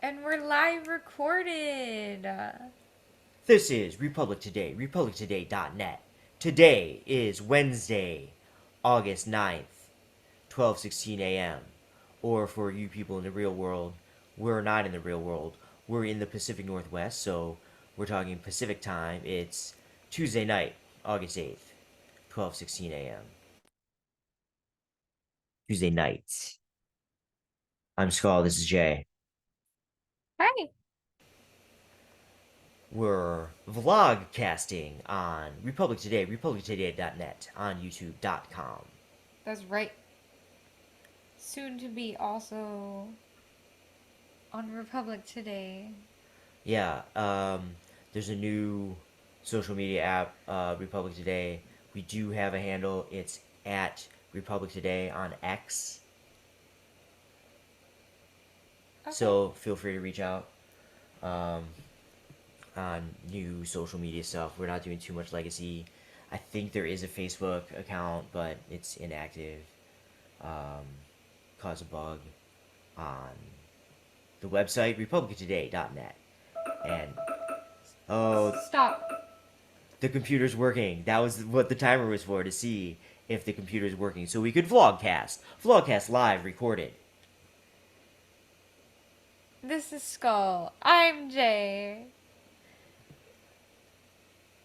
And we're live recorded. This is Republic Today, republictoday.net. Today is Wednesday, August 9th, 12:16 a.m. Or for you people in the real world, we're not in the real world. We're in the Pacific Northwest, so we're talking Pacific time. It's Tuesday night, August 8th, 12:16 a.m. Tuesday night. I'm Skull, this is Jay. Hi. We're vlog casting on Republic Today, republictoday.net, on youtube.com. That's right. Soon to be also on Republic Today. Yeah, there's a new social media app, Republic Today. We do have a handle. It's at Republic Today on X. Okay. So feel free to reach out um, on new social media stuff. We're not doing too much legacy. I think there is a Facebook account, but it's inactive. Um, Caused a bug on the website, republictoday.net. And oh, Stop. the computer's working. That was what the timer was for, to see if the computer's working. So we could vlogcast. Vlogcast live, recorded. This is Skull. I'm Jay.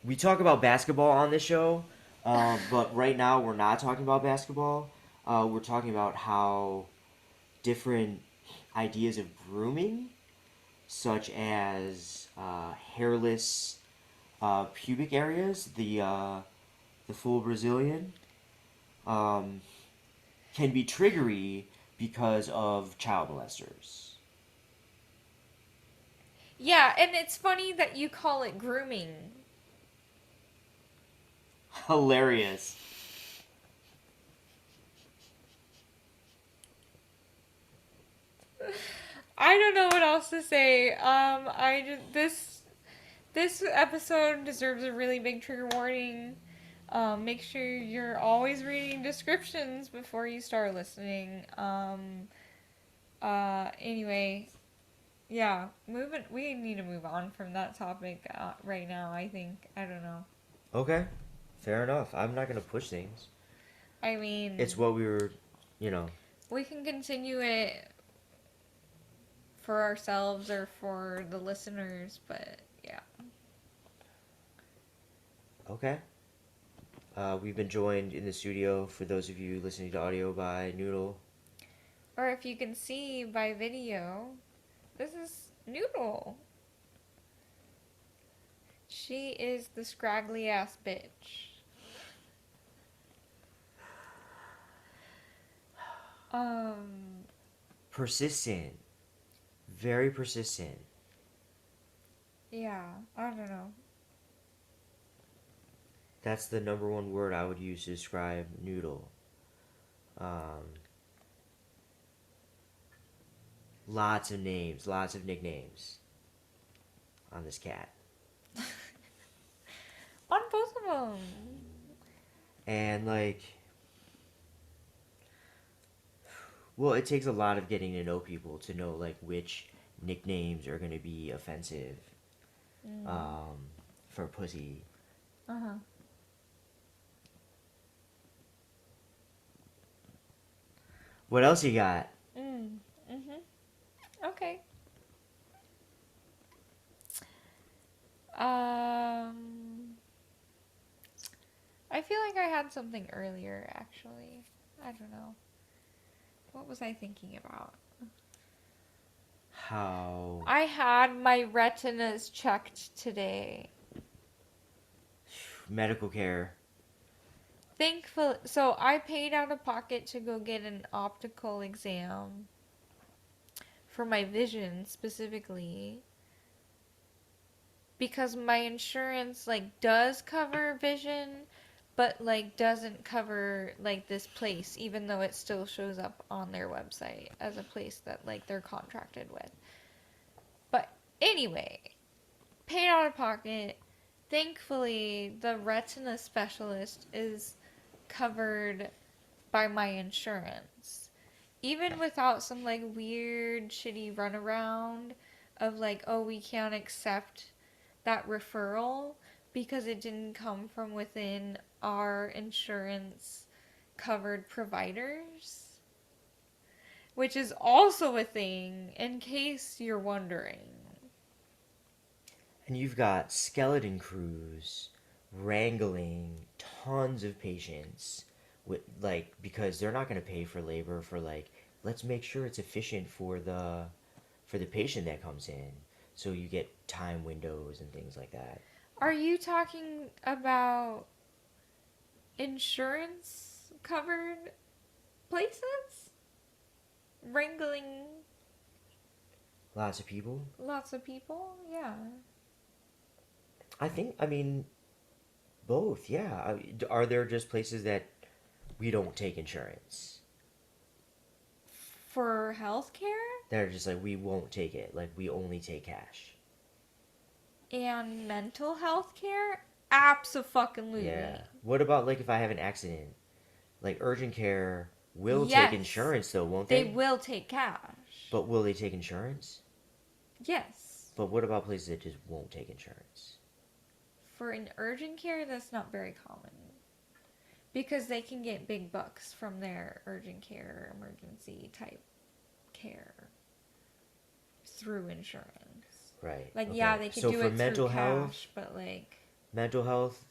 We talk about basketball on this show, but right now we're not talking about basketball. We're talking about how different ideas of grooming, such as hairless pubic areas, the full Brazilian, um, can be triggery because of child molesters. Yeah, and it's funny that you call it grooming. Hilarious. I don't know what else to say. This episode deserves a really big trigger warning. Make sure you're always reading descriptions before you start listening. Anyway, yeah, moving. We need to move on from that topic right now. I think. I don't know. Okay, fair enough. I'm not gonna push things. I It's mean, what we were, you know. we can continue it for ourselves or for the listeners, but yeah. Okay. We've been joined in the studio, for those of you listening to audio, by Noodle. Or if you can see by video, this is Noodle. She is the scraggly ass bitch. Um, Persistent. Very persistent. yeah, I don't know. That's the number one word I would use to describe Noodle. Um, Lots of names, lots of nicknames on this cat. On both of them. And, like, well, it takes a lot of getting to know people to know, like, which nicknames are going to be offensive Mm. um, for pussy. Uh huh. What else you got? Mm. Mhm. Okay. Um, I feel like I had something earlier. Actually, I don't know. What was I thinking about? How I had my retinas checked today. medical care. Thankful. So I paid out of pocket to go get an optical exam for my vision specifically because my insurance like does cover vision but like doesn't cover like this place even though it still shows up on their website as a place that like they're contracted with. But anyway, paid out of pocket. Thankfully, the retina specialist is covered by my insurance. even without some like weird shitty runaround of like, oh, we can't accept that referral because it didn't come from within our insurance covered providers, which is also a thing in case you're wondering. And you've got skeleton crews wrangling tons of patients with like because they're not going to pay for labor for like let's make sure it's efficient for the patient that comes in. So you get time windows and things like that. Are you talking about insurance covered places? Wrangling Lots of people. lots of people? Yeah. I mean, both, yeah. Are there just places that we don't take insurance? For healthcare That are just like, we won't take it. Like, we only take cash. and mental health care? Absolutely. Yeah. What about, like, if I have an accident? Like, urgent care will take Yes, insurance, though, won't they they? will take cash. But will they take insurance? Yes. But what about places that just won't take insurance? For an urgent care, that's not very common. Because they can get big bucks from their urgent care, emergency type care through insurance. Right. Like, Okay. yeah, they could So do for it through mental health, cash, but like,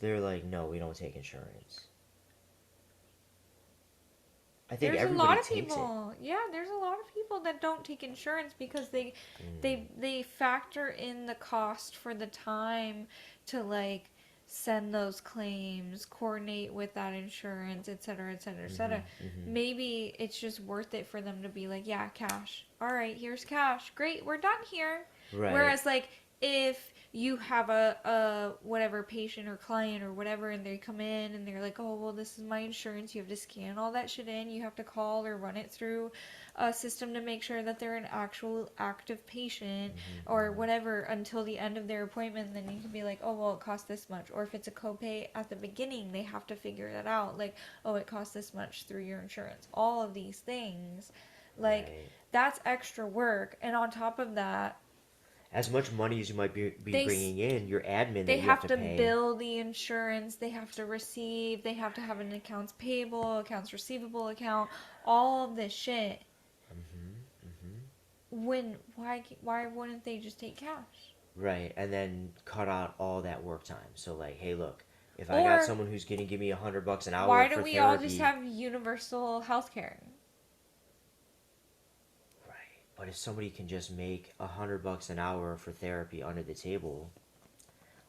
they're like, no, we don't take insurance. I think there's a everybody lot of takes it. people. Yeah, there's a lot of people that don't take insurance because Mm, they factor in the cost for the time to like send those claims, coordinate with that insurance, et cetera, et cetera, et cetera. mm-hmm. Maybe it's just worth it for them to be like, yeah, cash. All right, here's cash. Great, we're done here. Right. Whereas like if you have a whatever patient or client or whatever and they come in and they're like, oh well, this is my insurance, you have to scan all that shit in, you have to call or run it through a system to make sure that they're an actual active patient or Mm-hmm. whatever until the end of their appointment. Then you can be like, oh well, it costs this much. Or if it's a copay at the beginning, they have to figure that out, like, oh, it costs this much through your insurance. All of these things, like, Right. that's extra work. And on top of that, As much money as you might be they bringing in, your admin that they you have have to to pay. bill the insurance, they have to receive, they have to have an accounts payable, accounts receivable account, all of this shit. Mm-hmm. Mm-hmm. When why wouldn't they just take cash? Right. And then cut out all that work time. So like, hey, look, if I got Or someone who's gonna give me $100 an hour why for don't we all just therapy, have universal health care? right? But if somebody can just make $100 an hour for therapy under the table,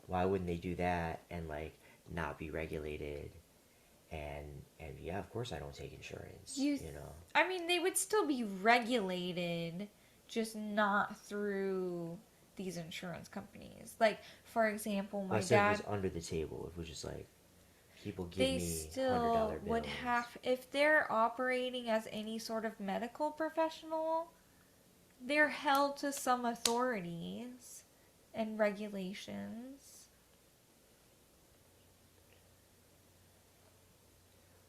why wouldn't they do that and like not be regulated? And yeah, of course I don't take insurance. You You know, I mean, they would still be regulated, just not through these insurance companies. Like, for example, well, I my said it was dad, under the table. It was just like people give they me $100 still would bills. have, if they're operating as any sort of medical professional, they're held to some authorities and regulations.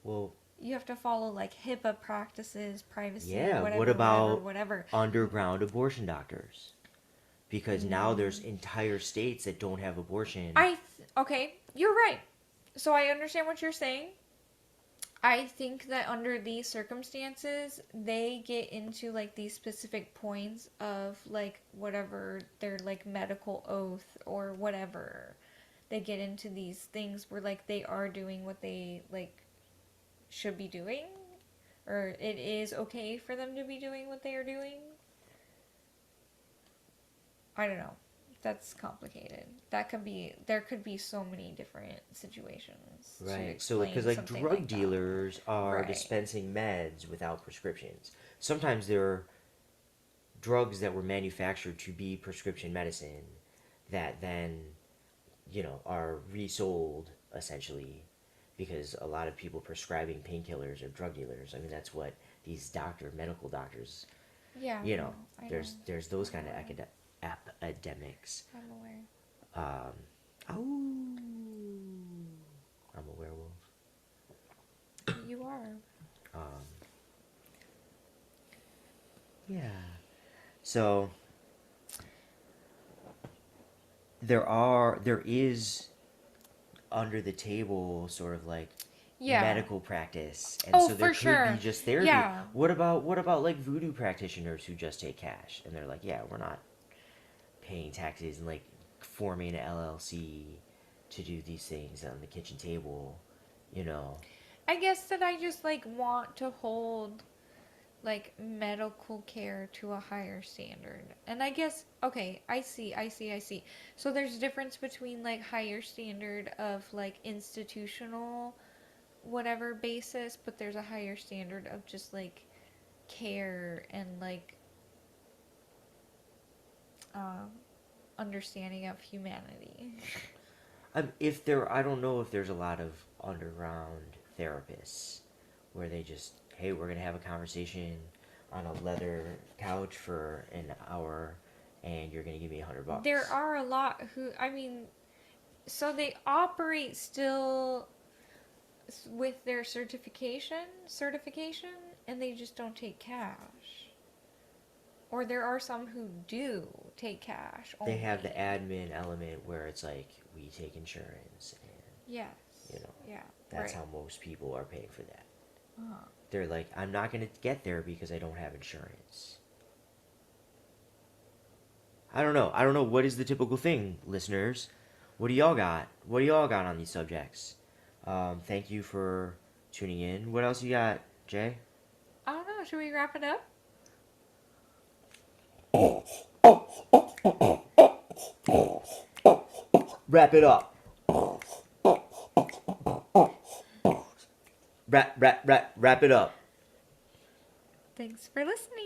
Well, You have to follow like HIPAA practices, privacy, yeah. What whatever, whatever, about whatever. underground abortion doctors? Because now there's Mm. entire states that don't have abortion. Okay, you're right. So I understand what you're saying. I think that under these circumstances, they get into like these specific points of like whatever their like medical oath or whatever. They get into these things where like they are doing what they like should be doing, or it is okay for them to be doing what they are doing. I don't know. That's complicated. There could be so many different situations to Right. So, because explain like something drug like that. dealers are Right. dispensing meds without prescriptions. Sometimes they're drugs that were manufactured to be prescription medicine that then, are resold essentially because a lot of people prescribing painkillers are drug dealers. I mean, that's what these medical doctors, Yeah, you no, know, I know. there's those I'm kind of aware. epidemics. I'm aware. Oh, I'm a werewolf. You are. Um, Yeah. So there is under the table sort of like Yeah. medical practice, and Oh, so there for could be sure. just therapy. Yeah. What about like voodoo practitioners who just take cash and they're like, yeah, we're not paying taxes and like forming an LLC to do these things on the kitchen table, you know. I guess that I just like want to hold like medical care to a higher standard. And I guess okay, I see. So there's a difference between like higher standard of like institutional whatever basis, but there's a higher standard of just like care and like um understanding of humanity. If there, I don't know if there's a lot of underground therapists where they just, hey, we're gonna have a conversation on a leather couch for an hour, and you're gonna give me There $100. are a lot who, I mean, so they operate still with their certification, and they just don't take cash. Or there are some who do take cash They have the only. admin element where it's like we take insurance, and Yes. Yeah. that's Right. how most people are paying for that. Uh-huh. They're like, I'm not gonna get there because I don't have insurance. I don't know what is the typical thing, listeners. What do y'all got? What do y'all got on these subjects? Thank you for tuning in. What else you got, Jay? I don't know. Should we wrap it up? Wrap it up. Wrap it up. Thanks for listening.